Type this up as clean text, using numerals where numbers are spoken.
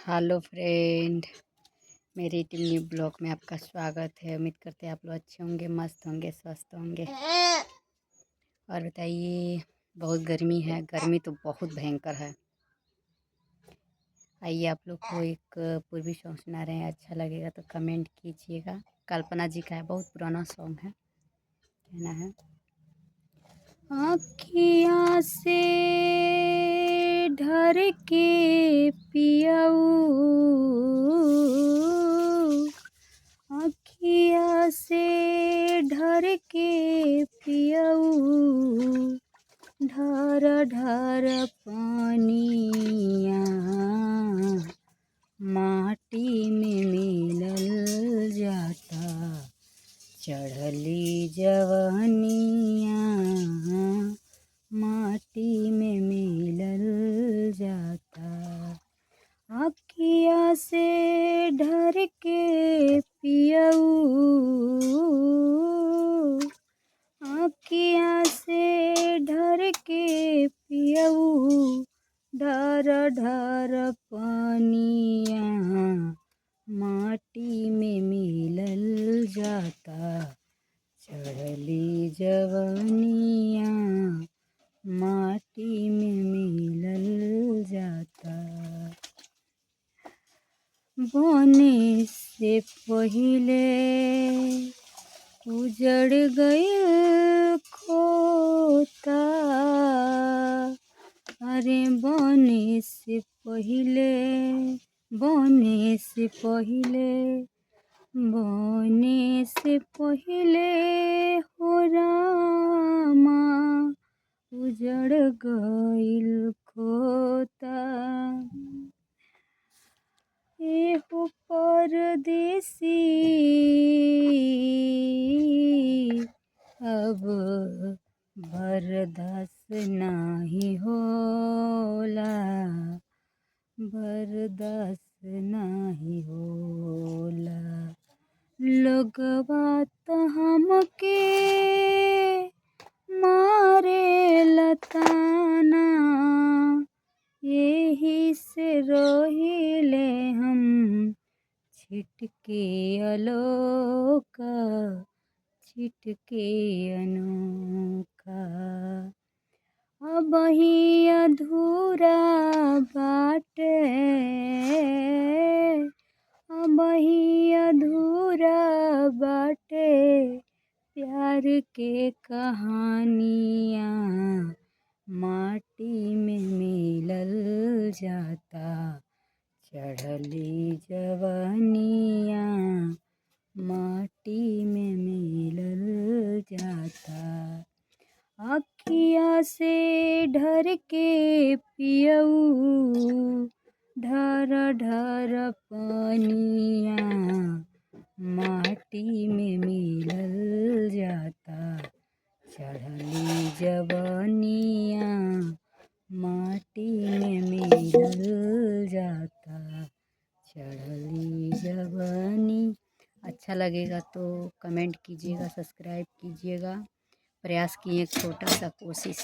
Hello friend, मेरी team new blog में आपका स्वागत है। उम्मीद करते हैं आप लोग अच्छे होंगे, मस्त होंगे, स्वस्थ होंगे। और बताइए, बहुत गर्मी है। गर्मी तो बहुत भयंकर है। आइए आप लोग को एक पूर्वी सॉन्ग सुना रहे हैं, अच्छा लगेगा तो कमेंट कीजिएगा। कल्पना जी का है, बहुत पुराना सॉन्ग है। कहना है, आँखियाँ से ढर के पियाऊ, आँखिया से ढर के पियाऊ, ढार ढार पानिया माटी में मिलल जाता, चढ़ली जवनिया माटी में मिलल जाता। आँखिया से ढर के पियाऊ, आँखिया से ढर के पियाऊ, ढार ढार पानिया माटी में मिलल जाता, चढ़ली जवनिया माटी में मिलल जाता। बने से पहिले उजड़ गइल खोता, अरे बने से पहिले, बने से पहिले, बने से पहिले हो रामा, उजड़ गइल खोता। एहो परदेसी अब बर्दाश्त नाही होला, बर्दाश्त नाही होला। लोगवा त हमके मारे लताना, यही से रोहिले हम छिटके अलोका, छिटके अनोखा। अबही अधूरा बाटे, अबही अधूरा बाटे, प्यार के कहानिया माटी में मिलल जाता, चढ़ली जवनिया माटी में मिलल जाता। आँखिया से ढर के पियऊ, ढर ढर पानिया माटी में मिलल जाता, चढ़ली जवनिया माटी में मिलल जाता, चढ़ली जवानी। अच्छा लगेगा तो कमेंट कीजिएगा, सब्सक्राइब कीजिएगा। प्रयास किए एक छोटा सा कोशिश।